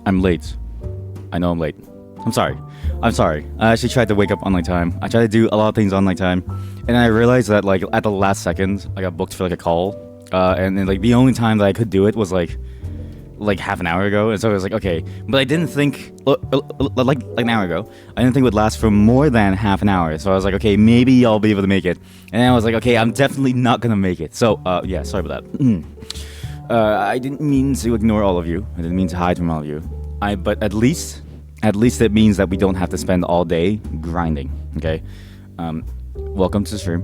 I'm late. I know I'm late. I'm sorry. I'm sorry. I actually tried to wake up on like time. I tried to do a lot of things on like time, and I realized that like at the last second, I got booked for like a call, and then like the only time that I could do it was like half an hour ago, and so I was like, okay, but I didn't think like an hour ago. I didn't think it would last for more than half an hour. So I was like, okay, maybe I'll be able to make it, and then I was like, okay, I'm definitely not gonna make it. So yeah, sorry about that. I didn't mean to ignore all of you. I didn't mean to hide from all of you. But at least it means that we don't have to spend all day grinding. Okay. Welcome to the stream.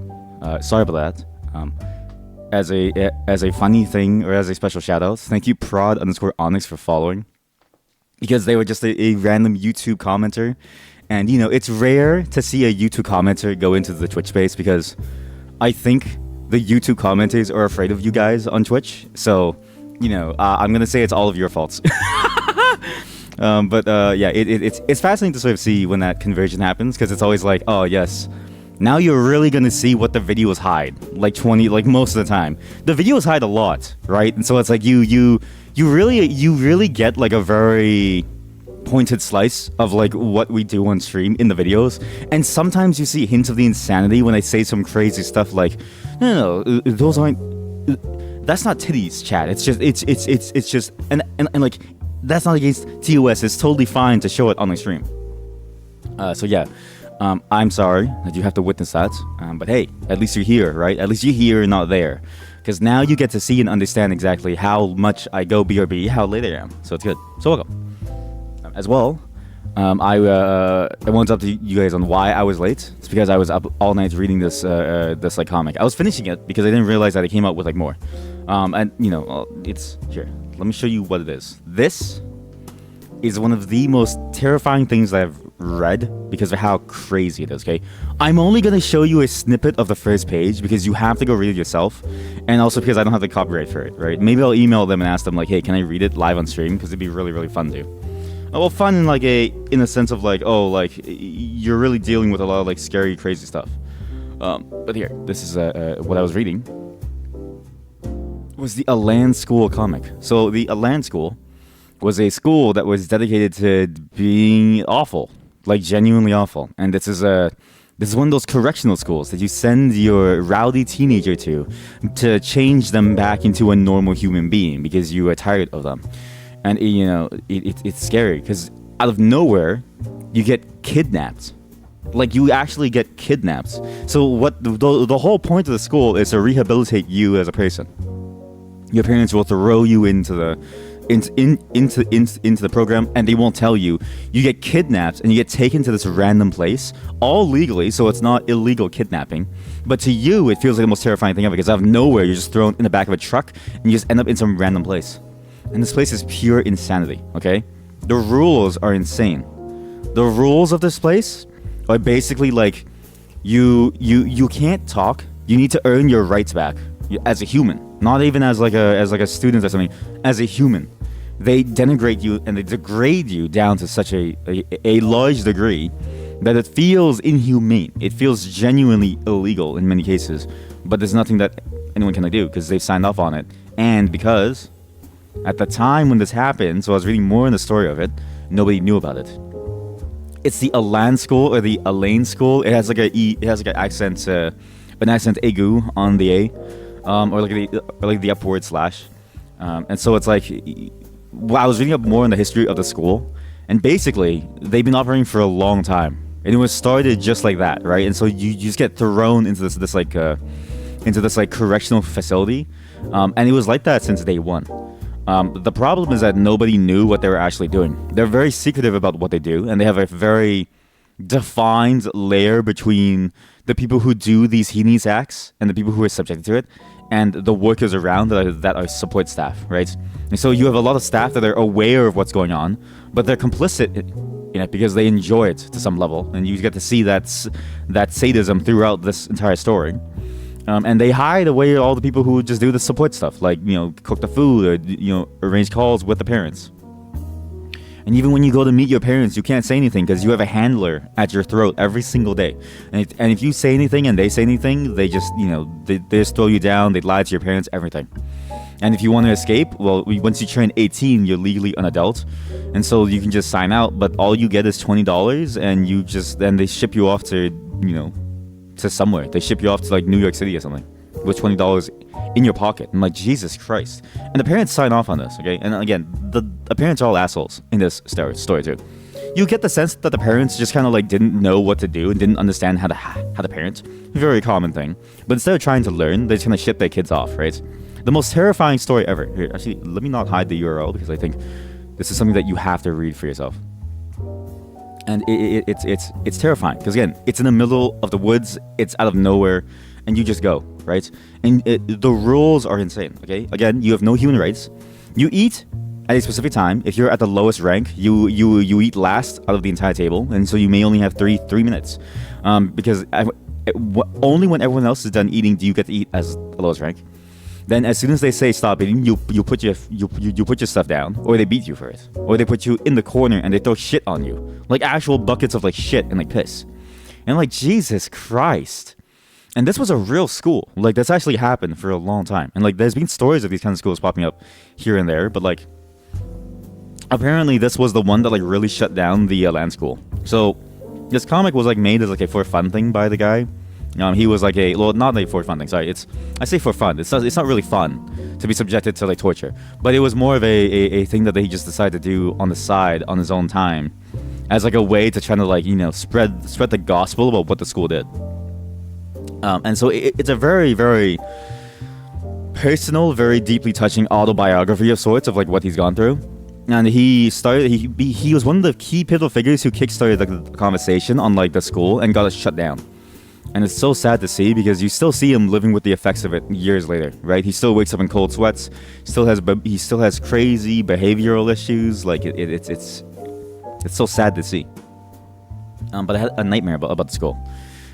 Sorry about that. As a funny thing, or as a special shout out, thank you prod_onyx for following, because they were just a random YouTube commenter, and you know it's rare to see a YouTube commenter go into the Twitch space, because I think the YouTube commenters are afraid of you guys on Twitch. So you know I'm gonna say it's all of your faults. But yeah, it's fascinating to sort of see when that conversion happens, because it's always like, oh yes, now you're really gonna see what the videos hide, like most of the time. The videos hide a lot, right? And so it's like you really get like a very pointed slice of like what we do on stream in the videos. And sometimes you see hints of the insanity when I say some crazy stuff like, no, those aren't. That's not titties, chat. It's just and like that's not against TOS. It's totally fine to show it on the stream. So yeah. I'm sorry that you have to witness that, but hey, at least you're here, right? At least you're here and not there, because now you get to see and understand exactly how much I go BRB, how late I am. So it's good. So welcome. As well, I went up to you guys on why I was late. It's because I was up all night reading this like comic. I was finishing it because I didn't realize that it came out with like more. And you know, it's here. Let me show you what it is. This is one of the most terrifying things that I've read because of how crazy it is, okay? I'm only going to show you a snippet of the first page because you have to go read it yourself, and also because I don't have the copyright for it, right? Maybe I'll email them and ask them like, hey, can I read it live on stream? Because it'd be really, really fun to. Well, fun in like in a sense of like, oh, like you're really dealing with a lot of like scary, crazy stuff. But here, this is what I was reading. It was the Elan School comic. So the Elan School was a school that was dedicated to being awful, like genuinely awful. And this is one of those correctional schools that you send your rowdy teenager to change them back into a normal human being because you are tired of them. And you know it's scary because out of nowhere you get kidnapped. Like you actually get kidnapped. So what the whole point of the school is to rehabilitate you as a person. Your parents will throw you into the program, and they won't tell you. You get kidnapped and you get taken to this random place, all legally, so it's not illegal kidnapping. But to you, it feels like the most terrifying thing ever, because out of nowhere, you're just thrown in the back of a truck and you just end up in some random place. And this place is pure insanity, okay? The rules are insane. The rules of this place are basically like, you can't talk. You need to earn your rights back as a human. Not even as like a student or something. As a human, they denigrate you and they degrade you down to such a large degree that it feels inhumane. It feels genuinely illegal in many cases. But there's nothing that anyone can do because they've signed off on it. And because at the time when this happened, so I was reading more in the story of it, nobody knew about it. It's the Elan School or the Elaine School. It has like an accent aigu on the A. Or like the upward slash, and so it's like, well, I was reading up more on the history of the school, and basically they've been operating for a long time, and it was started just like that, right? And so you just get thrown into this correctional facility, and it was like that since day one. The problem is that nobody knew what they were actually doing. They're very secretive about what they do, and they have a very defined layer between the people who do these heinous acts and the people who are subjected to it, and the workers around that are support staff, right? And so you have a lot of staff that are aware of what's going on, but they're complicit in it because they enjoy it to some level, and you get to see that sadism throughout this entire story. And they hide away all the people who just do the support stuff, like, you know, cook the food or, you know, arrange calls with the parents. And even when you go to meet your parents, you can't say anything because you have a handler at your throat every single day. And if you say anything and they say anything, they just, you know, they just throw you down. They lie to your parents, everything. And if you want to escape, well, once you turn 18, you're legally an adult, and so you can just sign out. But all you get is $20, and then they ship you off to to somewhere. They ship you off to like New York City or something with $20 in your pocket. I'm like, Jesus Christ. And the parents sign off on this, okay? And again, the parents are all assholes in this story too. You get the sense that the parents just kind of like didn't know what to do and didn't understand how to parent. Very common thing. But instead of trying to learn, they just kind of ship their kids off, right? The most terrifying story ever. Here, actually, let me not hide the URL because I think this is something that you have to read for yourself. And it's terrifying because again, it's in the middle of the woods, it's out of nowhere, and you just go, right? And the rules are insane. Okay, again, you have no human rights. You eat at a specific time. If you're at the lowest rank, you eat last out of the entire table, and so you may only have three minutes, because only when everyone else is done eating do you get to eat as the lowest rank. Then as soon as they say stop eating, you put your stuff down, or they beat you for it, or they put you in the corner and they throw shit on you, like actual buckets of like shit and like piss, and like Jesus Christ. And this was a real school. Like that's actually happened for a long time, and like there's been stories of these kinds of schools popping up here and there, but like apparently this was the one that like really shut down the Elan school. So this comic was like made as like a for fun thing by the guy. He was like not a for fun thing. Sorry, I say for fun. It's not really fun to be subjected to like torture, but it was more of a thing that he just decided to do on the side on his own time, as like a way to try to like spread the gospel about what the school did. And so it's a very, very personal, very deeply touching autobiography of sorts of like what he's gone through. And he was one of the key pivotal figures who kickstarted the conversation on like the school and got it shut down. And it's so sad to see because you still see him living with the effects of it years later, right? He still wakes up in cold sweats, he still has crazy behavioral issues. Like it's so sad to see. But I had a nightmare about the school.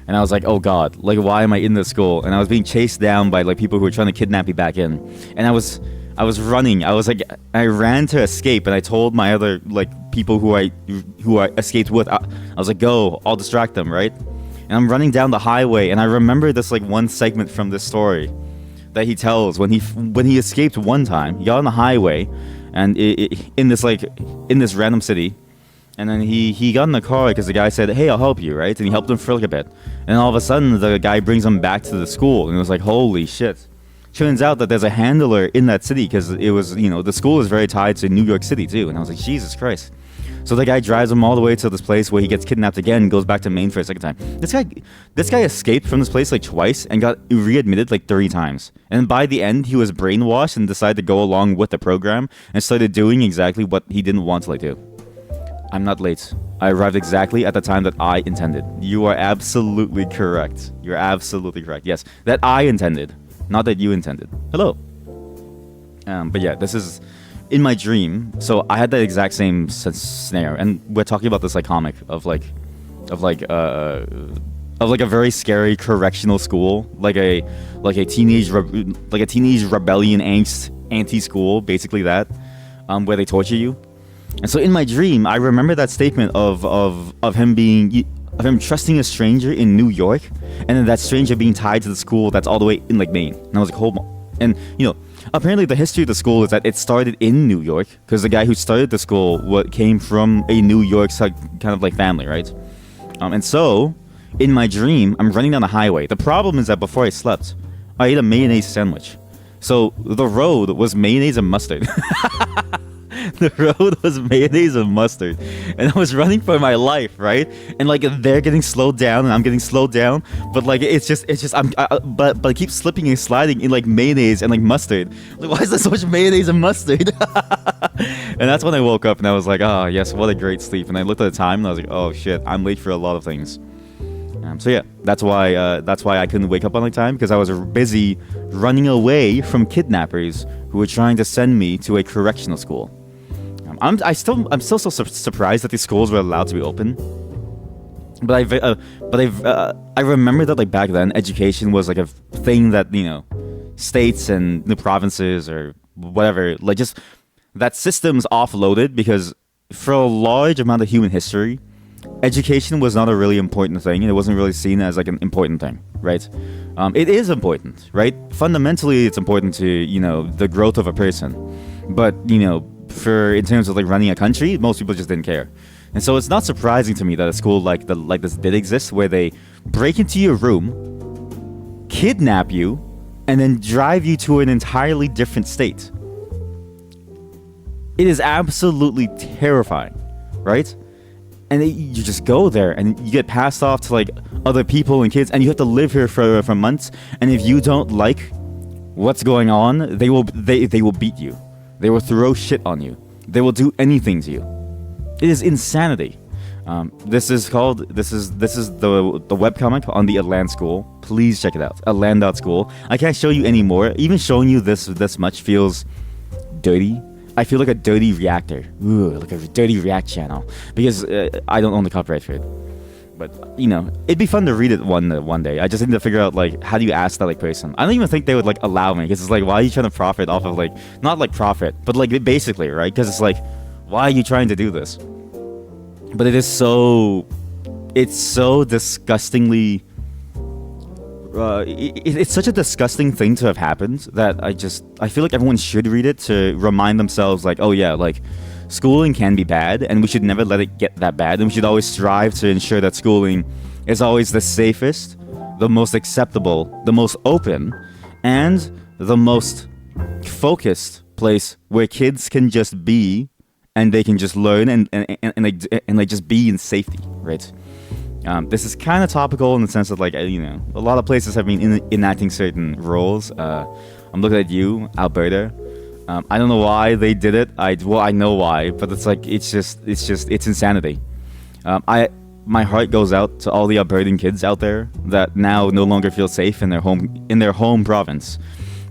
And I was like, oh God, like why am I in this school? And I was being chased down by like people who were trying to kidnap me back in. And I was running. I ran to escape, and I told my other like people who I escaped with, I was like, go, I'll distract them, right? And I'm running down the highway, and I remember this like one segment from this story that he tells when he escaped one time. He got on the highway, and in this random city. And then he got in the car because the guy said, hey, I'll help you, right? And he helped him for like a bit. And all of a sudden, the guy brings him back to the school. And it was like, holy shit. Turns out that there's a handler in that city because it was, the school is very tied to New York City too. And I was like, Jesus Christ. So the guy drives him all the way to this place where he gets kidnapped again and goes back to Maine for a second time. This guy escaped from this place like twice and got readmitted like 3 times. And by the end, he was brainwashed and decided to go along with the program and started doing exactly what he didn't want to like do. I'm not late. I arrived exactly at the time that I intended. You are absolutely correct. You're absolutely correct. Yes, that I intended, not that you intended. Hello. But yeah, this is in my dream. So I had that exact same scenario, and we're talking about this like comic of like a very scary correctional school, like a teenage rebellion angst anti-school, basically that, where they torture you. And so in my dream, I remember that statement of him trusting a stranger in New York, and then that stranger being tied to the school that's all the way in like Maine. And I was like, hold on. And apparently the history of the school is that it started in New York because the guy who started the school came from a New York kind of like family, right? And so in my dream, I'm running down the highway. The problem is that before I slept, I ate a mayonnaise sandwich. So the road was mayonnaise and mustard. The road was mayonnaise and mustard, and I was running for my life, right? And like they're getting slowed down, and I'm getting slowed down, but like it's just but I keep slipping and sliding in like mayonnaise and like mustard. Like, why is there so much mayonnaise and mustard? And that's when I woke up, and I was like, oh yes, what a great sleep. And I looked at the time, and I was like, oh shit, I'm late for a lot of things. So yeah, that's why I couldn't wake up on the time, because I was busy running away from kidnappers who were trying to send me to a correctional school. I'm still so surprised that these schools were allowed to be open. But I remember that like back then, education was like a thing that states and the provinces or whatever, like just that system's offloaded, because for a large amount of human history, education was not a really important thing, and it wasn't really seen as like an important thing, right? It is important, right? Fundamentally, it's important to, you know, the growth of a person, but, you know, for in terms of like running a country, most people just didn't care. And so it's not surprising to me that a school like this did exist, where they break into your room, kidnap you, and then drive you to an entirely different state. It is absolutely terrifying, right? And you just go there and you get passed off to like other people and kids, and you have to live here for months. And if you don't like what's going on, they will beat you. They will throw shit on you. They will do anything to you. It is insanity. This is the webcomic on the Elan school. Please check it out. Elan.school. I can't show you any more. Even showing you this much feels dirty. I feel like a dirty reactor. Ooh, like a dirty React channel. Because I don't own the copyright for it. But, you know, it'd be fun to read it one day. I just need to figure out, like, how do you ask that, like, person? I don't even think they would, like, allow me. Because it's like, why are you trying to profit off of, like, not, like, profit, but, like, basically, right? Because it's like, why are you trying to do this? But it's so disgustingly... it's such a disgusting thing to have happened that I feel like everyone should read it to remind themselves, like, oh yeah, like, schooling can be bad, and we should never let it get that bad, and we should always strive to ensure that schooling is always the safest, the most acceptable, the most open, and the most focused place where kids can just be, and they can just learn and like just be in safety, right? This is kind of topical in the sense that, like, you know, a lot of places have been enacting certain rules. I'm looking at you, Alberta. I don't know why they did it. I know why, but it's like it's insanity. My heart goes out to all the Albertan kids out there that now no longer feel safe in their home province.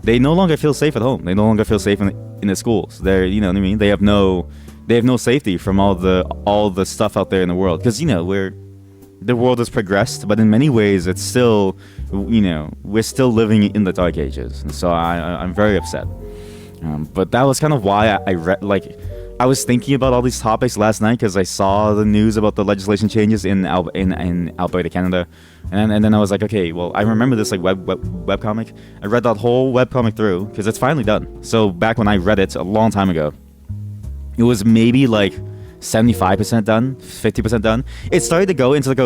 They no longer feel safe at home. They no longer feel safe in the schools. They're, you know what I mean? They have no safety from all the stuff out there in the world, because, you know, the world has progressed, but in many ways it's still, you know, we're still living in the dark ages, and so I'm very upset. But that was kind of why I read, like, I was thinking about all these topics last night because I saw the news about the legislation changes in Alberta, Canada, and then I was like, okay, well, I remember this like webcomic. I read that whole webcomic through because it's finally done. So back when I read it a long time ago, it was maybe like 75% done, 50% done. It started to go into like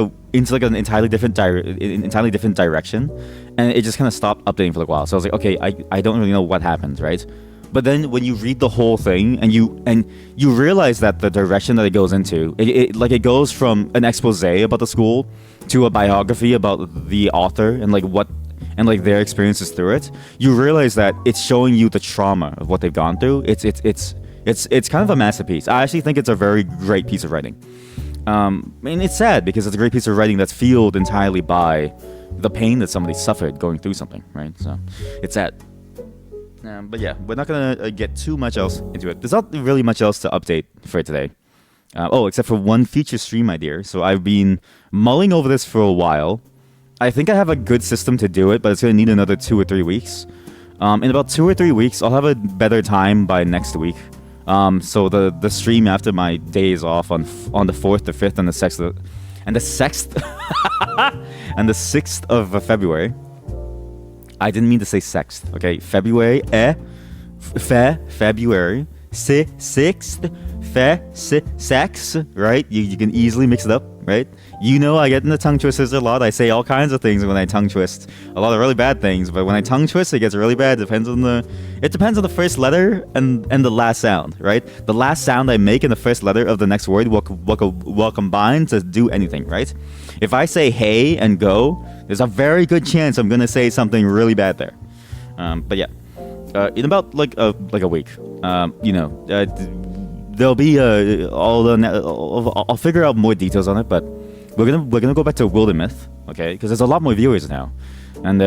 an entirely different direction, and it just kind of stopped updating for a while. So I was like, okay, I don't really know what happened, right? But then when you read the whole thing and you realize that the direction that it goes into, it goes from an expose about the school to a biography about the author and like their experiences through it. You realize that it's showing you the trauma of what they've gone through. It's kind of a masterpiece. I actually think it's a very great piece of writing. And it's sad because it's a great piece of writing that's fueled entirely by the pain that somebody suffered going through something, right? So it's sad. But yeah, we're not gonna get too much else into it. There's not really much else to update for today. Except for one future stream idea. So I've been mulling over this for a while. I think I have a good system to do it, but it's gonna need another 2 or 3 weeks. In about 2 or 3 weeks, I'll have a better time by next week. So the stream after my days off on the 4th, the 5th, and the 6th, and the 6th, and the 6th of February. I didn't mean to say sexth, okay? February, February, 6th, sex, right? You can easily mix it up, right? You know, I get in the tongue twisters a lot. I say all kinds of things when I tongue twist. A lot of really bad things, but when I tongue twist, it gets really bad. It depends on the first letter and the last sound, right? The last sound I make in the first letter of the next word will combine to do anything, right? If I say hey and go, there's a very good chance I'm gonna say something really bad there. But yeah, in about like a week, there'll be I'll figure out more details on it, but we're gonna go back to Wilder Myth, okay? Because there's a lot more viewers now, and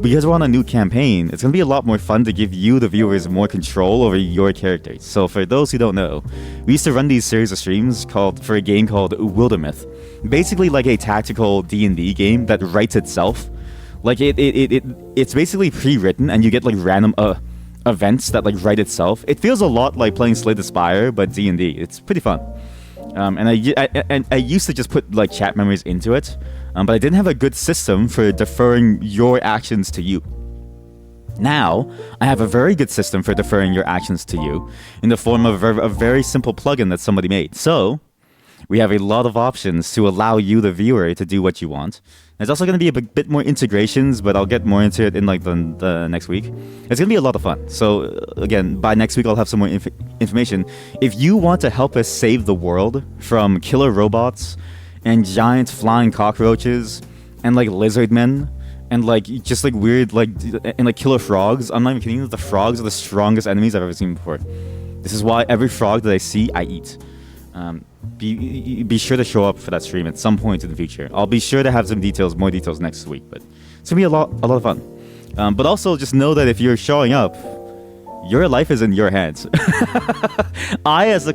because we're on a new campaign, it's gonna be a lot more fun to give you, the viewers, more control over your characters. So for those who don't know, we used to run these series of streams for a game called Wilder Myth, basically like a tactical D&D game that writes itself. Like it's basically pre-written, and you get like random events that like write itself. It feels a lot like playing Slay the Spire, but D&D. It's pretty fun. And I used to just put like chat memories into it, but I didn't have a good system for deferring your actions to you. Now, I have a very good system for deferring your actions to you in the form of a very simple plugin that somebody made. So, we have a lot of options to allow you, the viewer, to do what you want. There's also going to be a bit more integrations, but I'll get more into it in like the next week. It's going to be a lot of fun. So, again, by next week, I'll have some more information. If you want to help us save the world from killer robots and giant flying cockroaches and like lizard men, and like just like weird and like killer frogs. I'm not even kidding you. The frogs are the strongest enemies I've ever seen before. This is why every frog that I see, I eat. Be sure to show up for that stream at some point in the future. I'll be sure to have some more details next week. But it's gonna be a lot of fun. But also just know that if you're showing up, your life is in your hands. I am the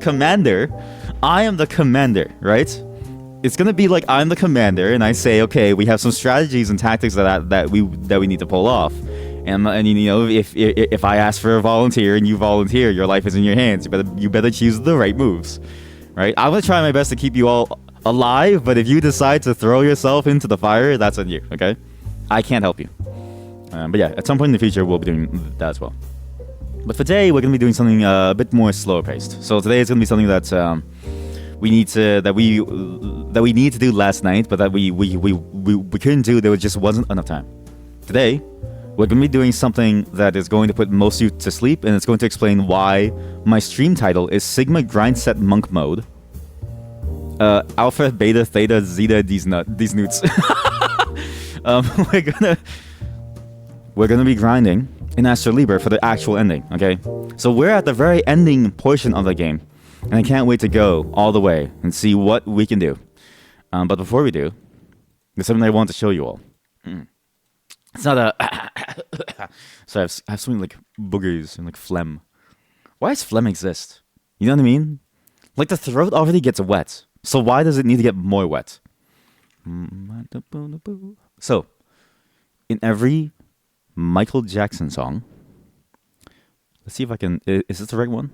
commander, right? It's gonna be like I'm the commander, and I say, okay, we have some strategies and tactics that we need to pull off, and you know, if I ask for a volunteer and you volunteer, your life is in your hands. You better choose the right moves, right? I'm gonna try my best to keep you all alive, but if you decide to throw yourself into the fire, that's on you. Okay, I can't help you. But yeah, at some point in the future, we'll be doing that as well. But for today, we're gonna be doing something a bit more slower paced. So today is gonna be something that we need to do last night, but that we couldn't do. There just wasn't enough time. Today, we're going to be doing something that is going to put most of you to sleep, and it's going to explain why my stream title is Sigma Grind Set Monk Mode. Alpha, Beta, Theta, Zeta, these newts. We're gonna be grinding in Astro Libre for the actual ending. Okay, so we're at the very ending portion of the game. And I can't wait to go all the way and see what we can do. But before we do, there's something I want to show you all. It's not a... So I have something like boogers and like phlegm. Why does phlegm exist? You know what I mean? Like the throat already gets wet. So why does it need to get more wet? So, in every Michael Jackson song... Let's see if I can... Is this the right one?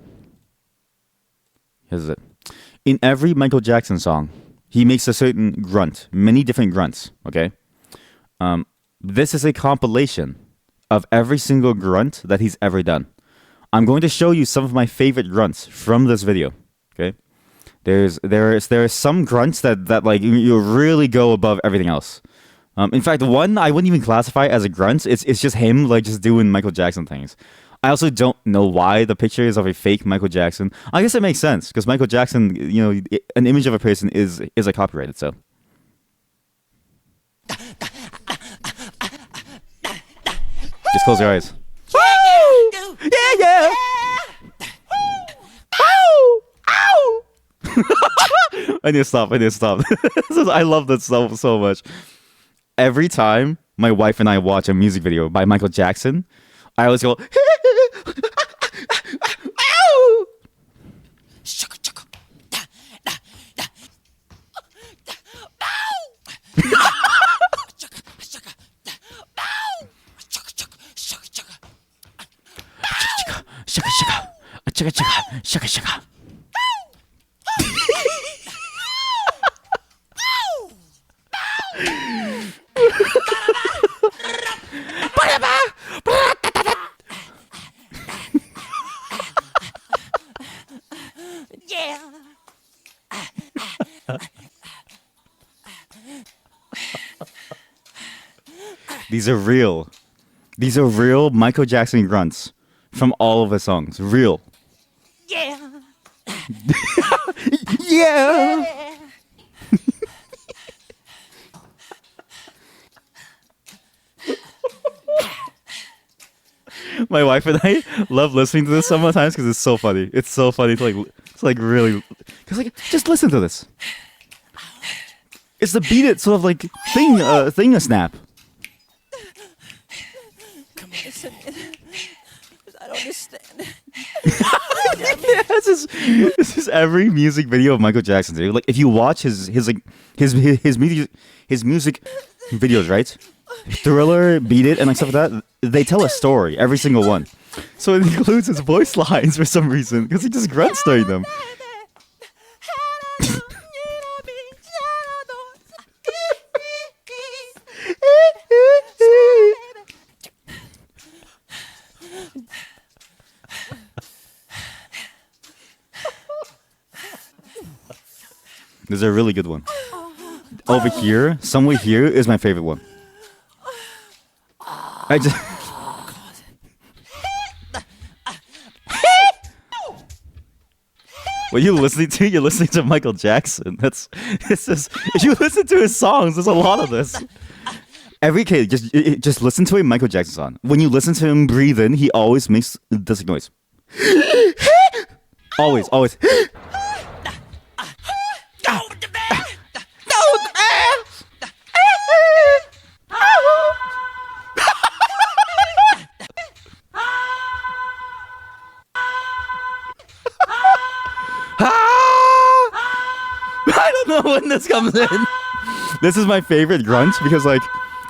Here's it. In every Michael Jackson song, he makes a certain grunt, many different grunts, okay? This is a compilation of every single grunt that he's ever done. I'm going to show you some of my favorite grunts from this video, okay? There are some grunts that like you really go above everything else. In fact, one I wouldn't even classify as a grunt. It's just him like just doing Michael Jackson things. I also don't know why the picture is of a fake Michael Jackson. I guess it makes sense because Michael Jackson, you know, an image of a person is like copyrighted. So, just close your eyes. Woo! Yeah. Ow! Ow! I need to stop. I love that so much. Every time my wife and I watch a music video by Michael Jackson, I always go. Shaka. These are real Michael Jackson grunts from all of his songs. Real. Yeah. Yeah. My wife and I love listening to this sometimes because it's so funny. It's so funny to like really, because like just listen to this. It's the beat it sort of like thing a snap. Come on, listen. I don't understand. Yeah, this is every music video of Michael Jackson, dude. Like if you watch his music videos, right? Thriller, Beat It, and like stuff like that, they tell a story, every single one. So it includes his voice lines for some reason, because he just grunts during them. There's a really good one. Over here, somewhere here is my favorite one. I just. What you're listening to? You're listening to Michael Jackson. It's just if you listen to his songs, there's a lot of this. Every kid just listen to a Michael Jackson song. When you listen to him breathe in, he always makes this noise. Always. I don't know when this comes in. This is my favorite grunt because, like,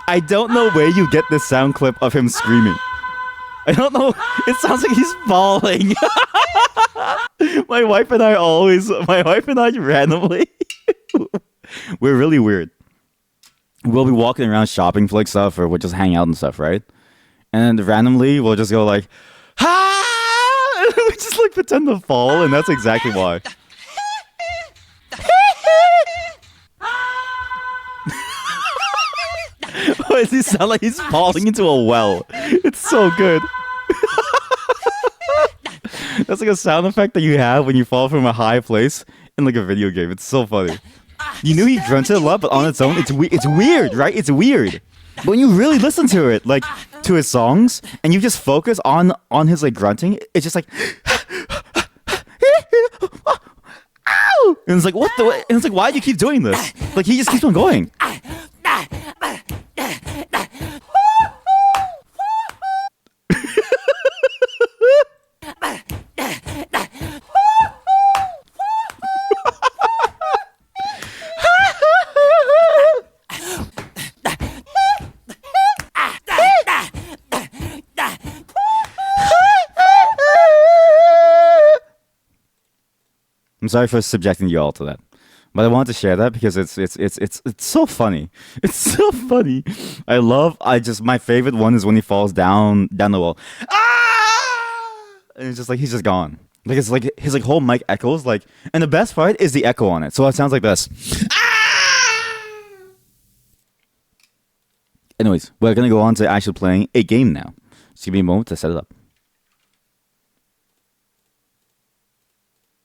I don't know where you get this sound clip of him screaming. I don't know. It sounds like he's falling. My wife and I randomly, we're really weird. We'll be walking around shopping for like stuff, or we'll just hang out and stuff, right? And then randomly, we'll just go like, "Ha!" And we just like pretend to fall, and that's exactly why. Why does he sound like he's falling into a well? It's so good. That's like a sound effect that you have when you fall from a high place in like a video game. It's so funny. You knew he grunted a lot, but on its own, it's weird, right? It's weird. But when you really listen to it, like to his songs, and you just focus on his like grunting, it's just like. Ow! And it's like, what the? And it's like, why do you keep doing this? Like he just keeps on going. I'm sorry for subjecting you all to that, but I wanted to share that because it's so funny. It's so funny. My favorite one is when he falls down the wall. Ah! And it's just like he's just gone. Like it's like his like whole mic echoes like, and the best part is the echo on it. So it sounds like this. Ah! Anyways, we're gonna go on to actually playing a game now. Just give me a moment to set it up.